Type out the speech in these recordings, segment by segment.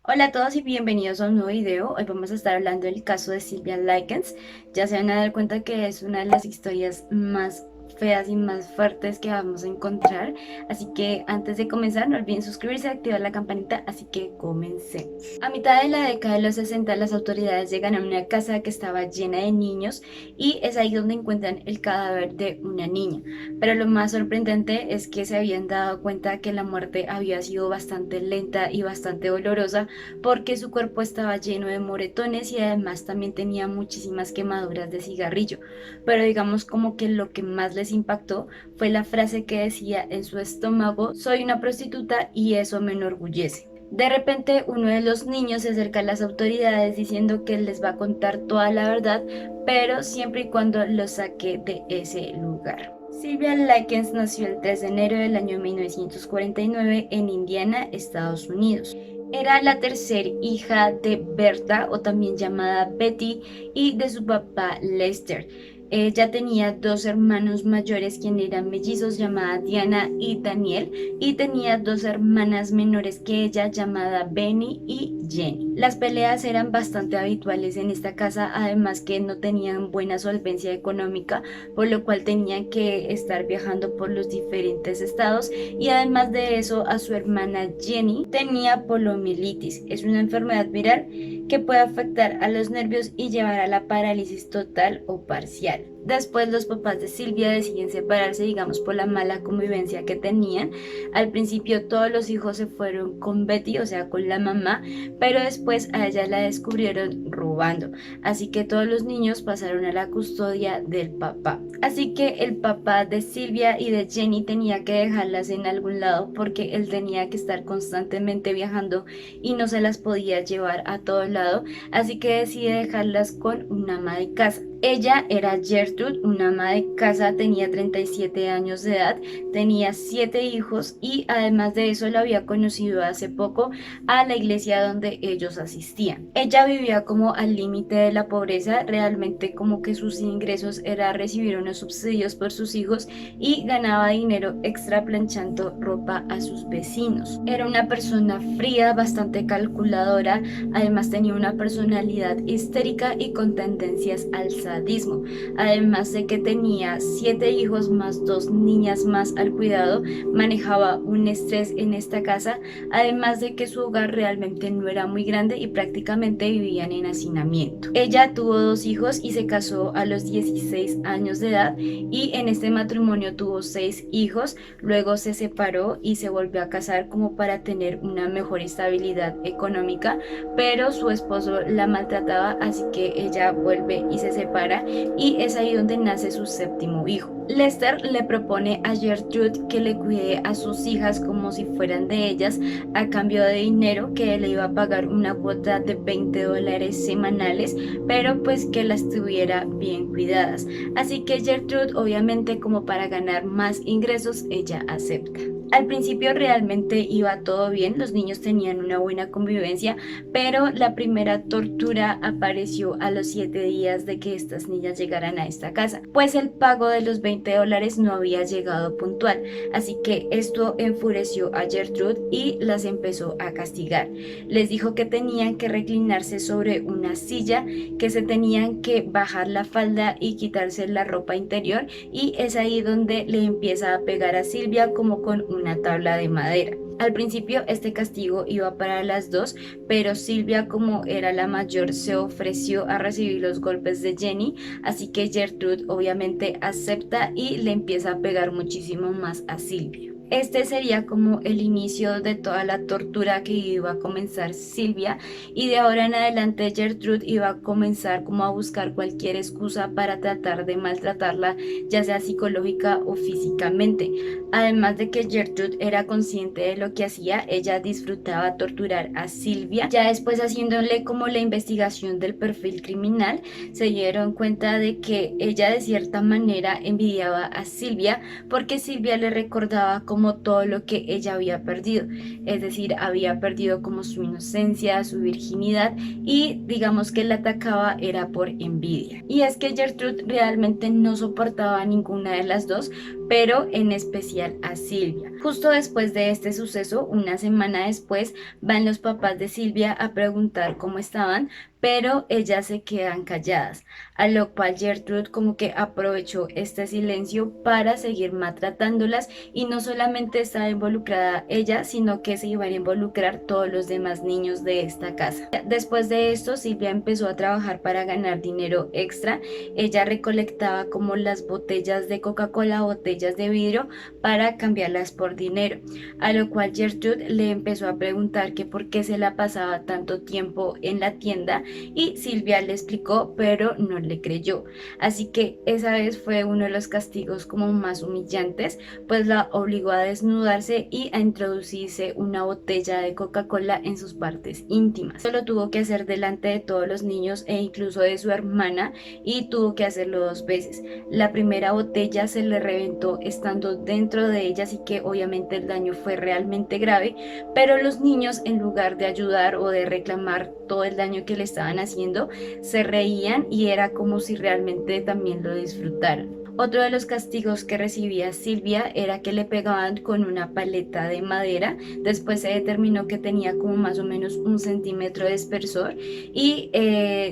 Hola a todos y bienvenidos a un nuevo video. Hoy vamos a estar hablando del caso de Sylvia Likens. Ya se van a dar cuenta que es una de las historias más feas y más fuertes que vamos a encontrar. Así que antes de comenzar, no olviden suscribirse y activar la campanita. Así que comencemos. A mitad de la década de los 60, las autoridades llegan a una casa que estaba llena de niños y es ahí donde encuentran el cadáver de una niña. Pero lo más sorprendente es que se habían dado cuenta que la muerte había sido bastante lenta y bastante dolorosa porque su cuerpo estaba lleno de moretones y además también tenía muchísimas quemaduras de cigarrillo. Pero digamos como que lo que más les impactó fue la frase que decía en su estómago: soy una prostituta y eso me enorgullece. De repente uno de los niños se acerca a las autoridades diciendo que les va a contar toda la verdad, pero siempre y cuando lo saque de ese lugar. Sylvia Likens nació el 3 de enero del año 1949 en Indiana, Estados Unidos. Era la tercera hija de Berta, o también llamada Betty, y de su papá Lester. Ella tenía dos hermanos mayores quienes eran mellizos, llamada Diana y Daniel, y tenía dos hermanas menores que ella, llamada Benny y Jenny. Las peleas eran bastante habituales en esta casa, además que no tenían buena solvencia económica, por lo cual tenían que estar viajando por los diferentes estados, y además de eso a su hermana Jenny tenía poliomielitis. Es una enfermedad viral que puede afectar a los nervios y llevar a la parálisis total o parcial. Después los papás de Sylvia deciden separarse, digamos, por la mala convivencia que tenían. Al principio todos los hijos se fueron con Betty, o sea, con la mamá, pero después a ella la descubrieron robando. Así que todos los niños pasaron a la custodia del papá. Así que el papá de Sylvia y de Jenny tenía que dejarlas en algún lado porque él tenía que estar constantemente viajando y no se las podía llevar a todo lado, así que decide dejarlas con una ama de casa. Ella era Gertrude, una ama de casa, tenía 37 años de edad, tenía 7 hijos y además de eso la había conocido hace poco a la iglesia donde ellos asistían. Ella vivía como al límite de la pobreza, realmente como que sus ingresos era recibir unos subsidios por sus hijos y ganaba dinero extra planchando ropa a sus vecinos. Era una persona fría, bastante calculadora, además tenía una personalidad histérica y con tendencias al sadismo. Además de que tenía 7 hijos más 2 niñas más al cuidado, manejaba un estrés en esta casa, además de que su hogar realmente no era muy grande y prácticamente vivían en hacinamiento. Ella tuvo 2 hijos y se casó a los 16 años de edad, y en este matrimonio tuvo 6 hijos. Luego se separó y se volvió a casar como para tener una mejor estabilidad económica, pero su esposo la maltrataba, así que ella vuelve y se separa, y es ahí donde nace su séptimo hijo. Lester le propone a Gertrude que le cuide a sus hijas como si fueran de ellas, a cambio de dinero, que le iba a pagar una cuota de $20 semanales, pero pues que las tuviera bien cuidadas. Así que Gertrude, obviamente como para ganar más ingresos, ella acepta. Al principio realmente iba todo bien, los niños tenían una buena convivencia, pero la primera tortura apareció a los 7 días de que estas niñas llegaran a esta casa, pues el pago de los $20 no había llegado puntual, así que esto enfureció a Gertrude y las empezó a castigar. Les dijo que tenían que reclinarse sobre una silla, que se tenían que bajar la falda y quitarse la ropa interior, y es ahí donde le empieza a pegar a Sylvia como con una tabla de madera. Al principio este castigo iba para las dos, pero Sylvia, como era la mayor, se ofreció a recibir los golpes de Jenny, así que Gertrude obviamente acepta y le empieza a pegar muchísimo más a Sylvia. Este sería como el inicio de toda la tortura que iba a comenzar Sylvia, y de ahora en adelante Gertrude iba a comenzar como a buscar cualquier excusa para tratar de maltratarla, ya sea psicológica o físicamente. Además de que Gertrude era consciente de lo que hacía, ella disfrutaba torturar a Sylvia. Ya después, haciéndole como la investigación del perfil criminal, se dieron cuenta de que ella de cierta manera envidiaba a Sylvia, porque Sylvia le recordaba como todo lo que ella había perdido, es decir, había perdido como su inocencia, su virginidad, y digamos que la atacaba era por envidia. Y es que Gertrude realmente no soportaba a ninguna de las dos, pero en especial a Silvia. Justo después de este suceso, una semana después, van los papás de Silvia a preguntar cómo estaban, pero ellas se quedan calladas, a lo cual Gertrude como que aprovechó este silencio para seguir maltratándolas y no solamente estaba involucrada ella, sino que se iban a involucrar todos los demás niños de esta casa. Después de esto, Silvia empezó a trabajar para ganar dinero extra. Ella recolectaba como las botellas de Coca-Cola, botellas de vidrio, para cambiarlas por dinero, a lo cual Gertrude le empezó a preguntar que por qué se la pasaba tanto tiempo en la tienda y Silvia le explicó, pero no le creyó. Así que esa vez fue uno de los castigos como más humillantes, pues la obligó a desnudarse y a introducirse una botella de Coca-Cola en sus partes íntimas. Eso lo tuvo que hacer delante de todos los niños e incluso de su hermana, y tuvo que hacerlo 2 veces. La primera botella se le reventó estando dentro de ella, así que obviamente el daño fue realmente grave, pero los niños, en lugar de ayudar o de reclamar todo el daño que le estaban haciendo, se reían y era como si realmente también lo disfrutaran. Otro de los castigos que recibía Silvia era que le pegaban con una paleta de madera. Después se determinó que tenía como más o menos 1 centímetro de espesor, y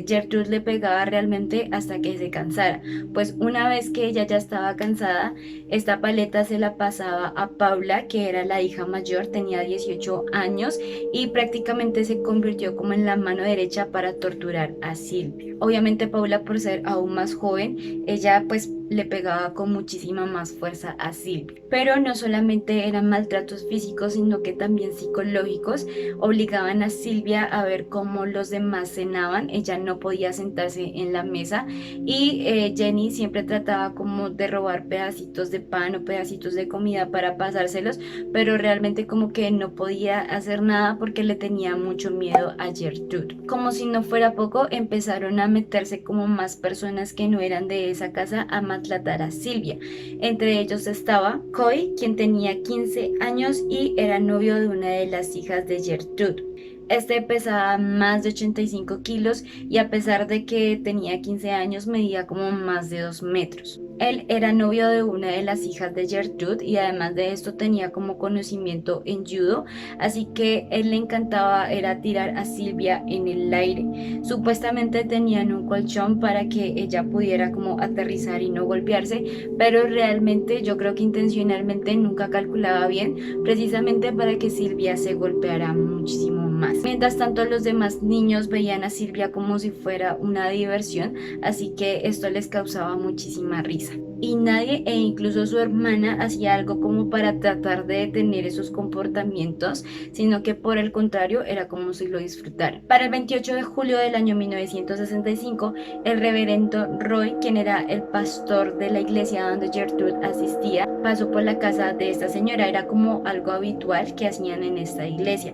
Gertrude le pegaba realmente hasta que se cansara. Pues una vez que ella ya estaba cansada, esta paleta se la pasaba a Paula, que era la hija mayor, tenía 18 años y prácticamente se convirtió como en la mano derecha para torturar a Silvia. Obviamente Paula, por ser aún más joven, ella pues le pegaba con muchísima más fuerza a Silvia. Pero no solamente eran maltratos físicos, sino que también psicológicos. Obligaban a Silvia a ver cómo los demás cenaban. Ella no podía sentarse en la mesa, y Jenny siempre trataba como de robar pedacitos de pan o pedacitos de comida para pasárselos, pero realmente como que no podía hacer nada porque le tenía mucho miedo a Gertrude. Como si no fuera poco, empezaron a meterse como más personas que no eran de esa casa a maltratar a Silvia. Entre ellos estaba Coy, quien tenía 15 años y era novio de una de las hijas de Gertrude. Este pesaba más de 85 kilos y a pesar de que tenía 15 años medía como más de 2 metros. Él era novio de una de las hijas de Gertrude y además de esto tenía como conocimiento en judo, así que él le encantaba era tirar a Silvia en el aire. Supuestamente tenían un colchón para que ella pudiera como aterrizar y no golpearse, pero realmente yo creo que intencionalmente nunca calculaba bien, precisamente para que Silvia se golpeara muchísimo más. Mientras tanto, los demás niños veían a Silvia como si fuera una diversión, así que esto les causaba muchísima risa. Y nadie, e incluso su hermana, hacía algo como para tratar de detener esos comportamientos, sino que por el contrario era como si lo disfrutaran. Para el 28 de julio del año 1965, el reverendo Roy, quien era el pastor de la iglesia donde Gertrude asistía, pasó por la casa de esta señora. Era como algo habitual que hacían en esta iglesia,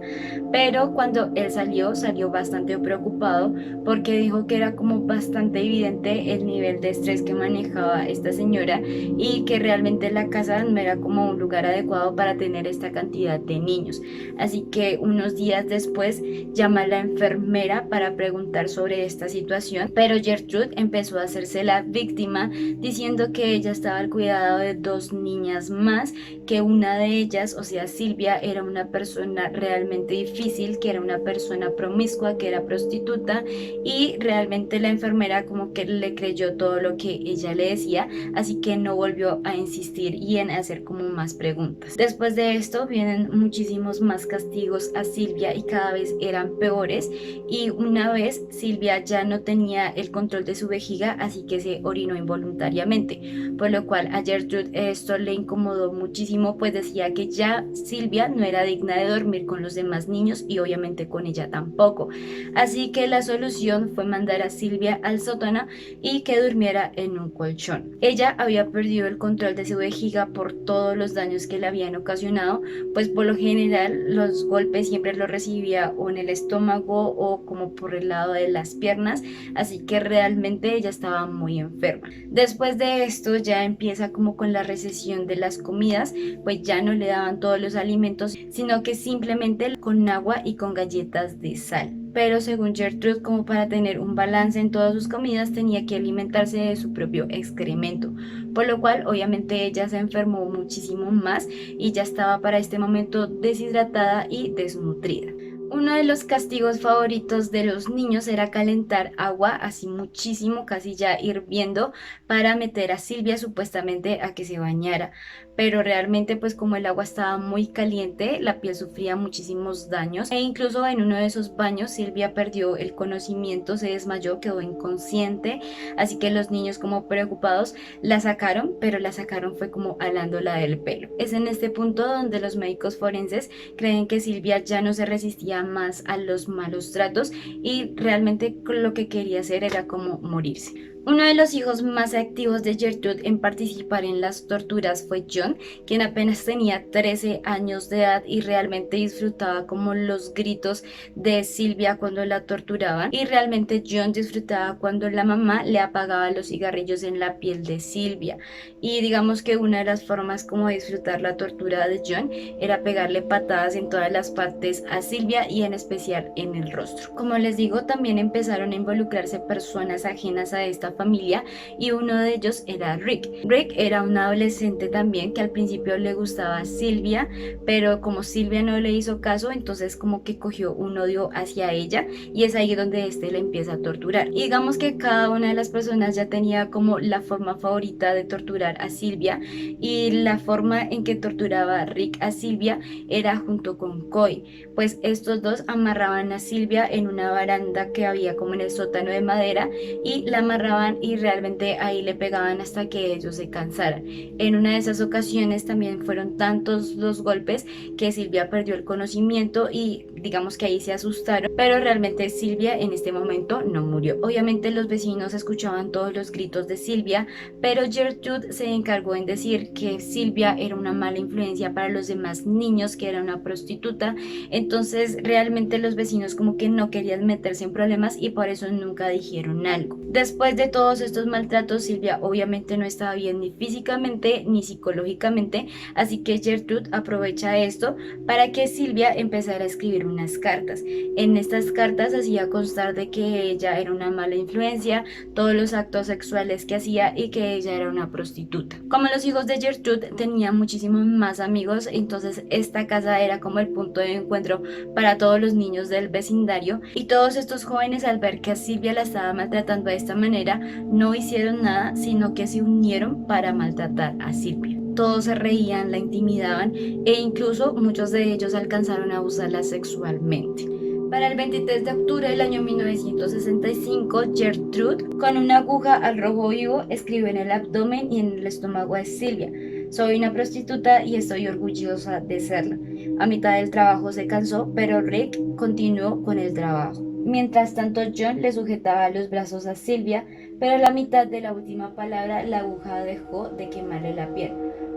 pero cuando él salió bastante preocupado porque dijo que era como bastante evidente el nivel de estrés que manejaba esta señora y que realmente la casa no era como un lugar adecuado para tener esta cantidad de niños. Así que unos días después llama a la enfermera para preguntar sobre esta situación, pero Gertrude empezó a hacerse la víctima diciendo que ella estaba al cuidado de 2 niñas más, que una de ellas, o sea Silvia, era una persona realmente difícil, que era una persona promiscua, que era prostituta, y realmente la enfermera como que le creyó todo lo que ella le decía, así que no volvió a insistir y en hacer como más preguntas. Después de esto vienen muchísimos más castigos a Silvia y cada vez eran peores, y una vez Silvia ya no tenía el control de su vejiga, así que se orinó involuntariamente, por lo cual a Gertrude esto le incomodó muchísimo, pues decía que ya Silvia no era digna de dormir con los demás niños y obviamente con ella tampoco. Así que la solución fue mandar a Silvia al sótano y que durmiera en un colchón. Ella había perdido el control de su vejiga por todos los daños que le habían ocasionado, pues por lo general los golpes siempre los recibía o en el estómago o como por el lado de las piernas, así que realmente ella estaba muy enferma. Después de esto ya empieza como con la recesión de las comidas, pues ya no le daban todos los alimentos, sino que simplemente con agua y con galletas de sal. pero según Gertrude, como para tener un balance en todas sus comidas, tenía que alimentarse de su propio excremento, por lo cual obviamente ella se enfermó muchísimo más y ya estaba para este momento deshidratada y desnutrida. Uno de los castigos favoritos de los niños era calentar agua así muchísimo, casi ya hirviendo, para meter a Silvia supuestamente a que se bañara. Pero realmente pues como el agua estaba muy caliente, la piel sufría muchísimos daños e incluso en uno de esos baños Silvia perdió el conocimiento, se desmayó, quedó inconsciente, así que los niños como preocupados la sacaron, pero la sacaron fue como alándola del pelo. Es en este punto donde los médicos forenses creen que Silvia ya no se resistía más a los malos tratos y realmente lo que quería hacer era como morirse. Uno de los hijos más activos de Gertrude en participar en las torturas fue John, quien apenas tenía 13 años de edad y realmente disfrutaba como los gritos de Silvia cuando la torturaban, y realmente John disfrutaba cuando la mamá le apagaba los cigarrillos en la piel de Silvia. Y digamos que una de las formas como de disfrutar la tortura de John era pegarle patadas en todas las partes a Silvia y en especial en el rostro. Como les digo, también empezaron a involucrarse personas ajenas a esta familia y uno de ellos era Rick. Rick era un adolescente también que al principio le gustaba a Silvia, pero como Silvia no le hizo caso, entonces como que cogió un odio hacia ella y es ahí donde este le empieza a torturar. Y digamos que cada una de las personas ya tenía como la forma favorita de torturar a Silvia, y la forma en que torturaba Rick a Silvia era junto con Coy, pues estos dos amarraban a Silvia en una baranda que había como en el sótano de madera y la amarraban y realmente ahí le pegaban hasta que ellos se cansaran. En una de esas ocasiones también fueron tantos los golpes que Silvia perdió el conocimiento y digamos que ahí se asustaron, pero realmente Silvia en este momento no murió. Obviamente los vecinos escuchaban todos los gritos de Silvia, pero Gertrude se encargó en decir que Silvia era una mala influencia para los demás niños, que era una prostituta. Entonces realmente los vecinos como que no querían meterse en problemas y por eso nunca dijeron algo. Después de todos estos maltratos, Silvia obviamente no estaba bien ni físicamente ni psicológicamente, así que Gertrude aprovecha esto para que Silvia empezara a escribir unas cartas. En estas cartas hacía constar de que ella era una mala influencia, todos los actos sexuales que hacía y que ella era una prostituta. Como los hijos de Gertrude tenían muchísimos más amigos, entonces esta casa era como el punto de encuentro para todos los niños del vecindario, y todos estos jóvenes al ver que a Silvia la estaba maltratando de esta manera no hicieron nada, sino que se unieron para maltratar a Silvia. Todos se reían, la intimidaban e incluso muchos de ellos alcanzaron a usarla sexualmente. Para el 23 de octubre del año 1965, Gertrude, con una aguja al rojo vivo, escribió en el abdomen y en el estómago de Silvia: soy una prostituta y estoy orgullosa de serla. A mitad del trabajo se cansó, pero Rick continuó con el trabajo. Mientras tanto, John le sujetaba los brazos a Silvia, pero a la mitad de la última palabra la aguja dejó de quemarle la piel,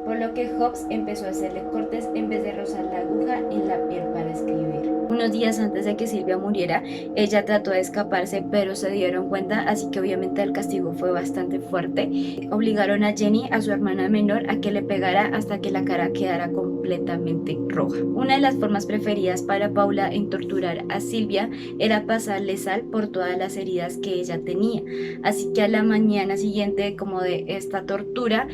por lo que Hobbs empezó a hacerle cortes en vez de rozar la aguja en la piel para escribir. Unos días antes de que Silvia muriera, ella trató de escaparse, pero se dieron cuenta, así que obviamente el castigo fue bastante fuerte. Obligaron a Jenny, a su hermana menor, a que le pegara hasta que la cara quedara completamente roja. Una de las formas preferidas para Paula en torturar a Silvia era pasarle sal por todas las heridas que ella tenía. Así que a la mañana siguiente como de esta tortura,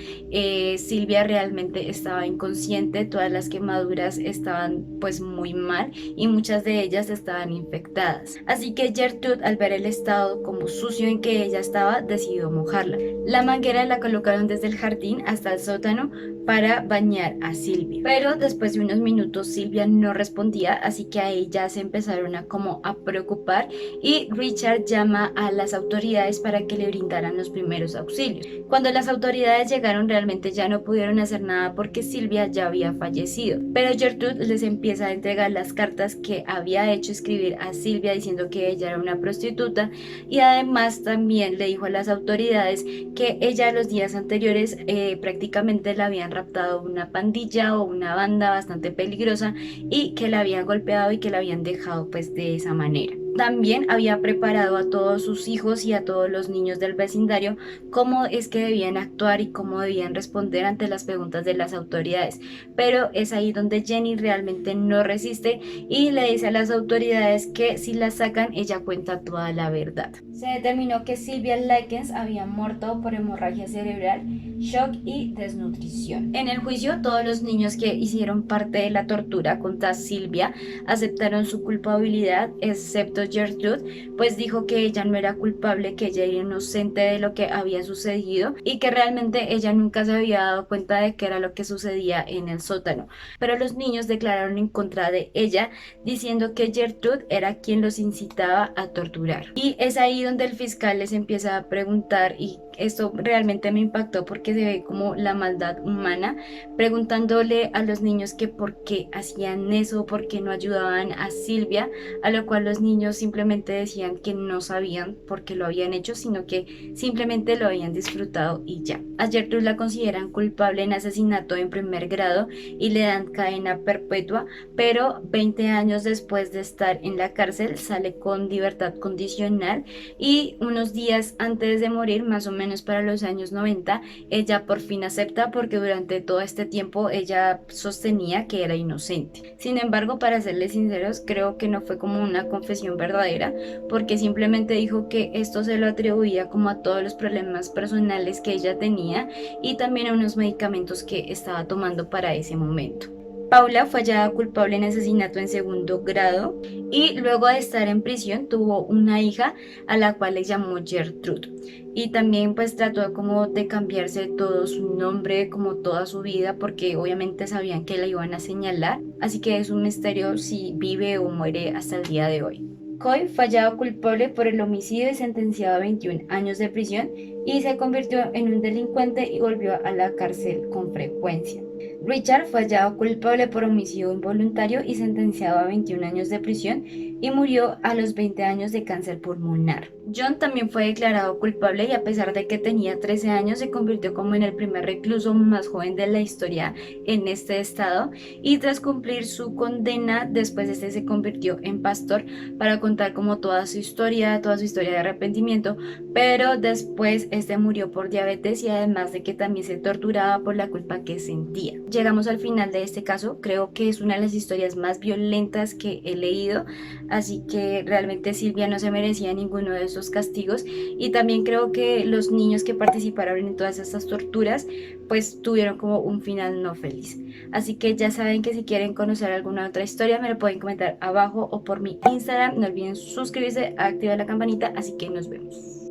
Silvia realmente estaba inconsciente, todas las quemaduras estaban pues muy mal y muchas de ellas estaban infectadas. Así que Gertrude, al ver el estado como sucio en que ella estaba, decidió mojarla. La manguera la colocaron desde el jardín hasta el sótano para bañar a Silvia, pero después de unos minutos Silvia no respondía, así que ahí ya se empezaron a como a preocupar y Richard llama a las autoridades para que le brindaran los primeros auxilios. Cuando las autoridades llegaron realmente ya no pudieron hacer nada porque Silvia ya había fallecido, pero Gertrude les empieza a entregar las cartas que había hecho escribir a Silvia diciendo que ella era una prostituta, y además también le dijo a las autoridades que ella los días anteriores prácticamente la habían raptado una pandilla o una banda bastante peligrosa y que la habían golpeado y que la habían dejado pues de esa manera. también había preparado a todos sus hijos y a todos los niños del vecindario cómo es que debían actuar y cómo debían responder ante las preguntas de las autoridades. Pero es ahí donde Jenny realmente no resiste y le dice a las autoridades que si la sacan, ella cuenta toda la verdad. Se determinó que Sylvia Likens había muerto por hemorragia cerebral, shock y desnutrición. En el juicio, todos los niños que hicieron parte de la tortura contra Sylvia aceptaron su culpabilidad, excepto Gertrude, pues dijo que ella no era culpable, que ella era inocente de lo que había sucedido y que realmente ella nunca se había dado cuenta de qué era lo que sucedía en el sótano. Pero los niños declararon en contra de ella, diciendo que Gertrude era quien los incitaba a torturar. Y es ahí donde el fiscal les empieza a preguntar, y esto realmente me impactó porque se ve como la maldad humana, preguntándole a los niños que por qué hacían eso, por qué no ayudaban a Sylvia, a lo cual los niños simplemente decían que no sabían por qué lo habían hecho, sino que simplemente lo habían disfrutado y ya. A Gertrude la consideran culpable en asesinato en primer grado y le dan cadena perpetua, pero 20 años después de estar en la cárcel sale con libertad condicional y unos días antes de morir, más o menos para los años 90, ella por fin acepta porque durante todo este tiempo ella sostenía que era inocente. Sin embargo, para serles sinceros, creo que no fue como una confesión verdadera, porque simplemente dijo que esto se lo atribuía como a todos los problemas personales que ella tenía y también a unos medicamentos que estaba tomando para ese momento. Paula fue hallada culpable en asesinato en segundo grado y luego de estar en prisión tuvo una hija a la cual le llamó Gertrude, y también pues trató como de cambiarse todo su nombre, como toda su vida, porque obviamente sabían que la iban a señalar, así que es un misterio si vive o muere hasta el día de hoy. Coy fue hallado culpable por el homicidio y sentenciado a 21 años de prisión y se convirtió en un delincuente y volvió a la cárcel con frecuencia. Richard fue hallado culpable por homicidio involuntario y sentenciado a 21 años de prisión y murió a los 20 años de cáncer pulmonar. John también fue declarado culpable y a pesar de que tenía 13 años se convirtió como en el primer recluso más joven de la historia en este estado, y tras cumplir su condena después este se convirtió en pastor para contar como toda su historia de arrepentimiento, pero después este murió por diabetes y además de que también se torturaba por la culpa que sentía. Llegamos al final de este caso, creo que es una de las historias más violentas que he leído, así que realmente Sylvia no se merecía ninguno de esos castigos, y también creo que los niños que participaron en todas estas torturas pues tuvieron como un final no feliz. Así que ya saben que si quieren conocer alguna otra historia me lo pueden comentar abajo o por mi Instagram. No olviden suscribirse, activar la campanita, así que nos vemos.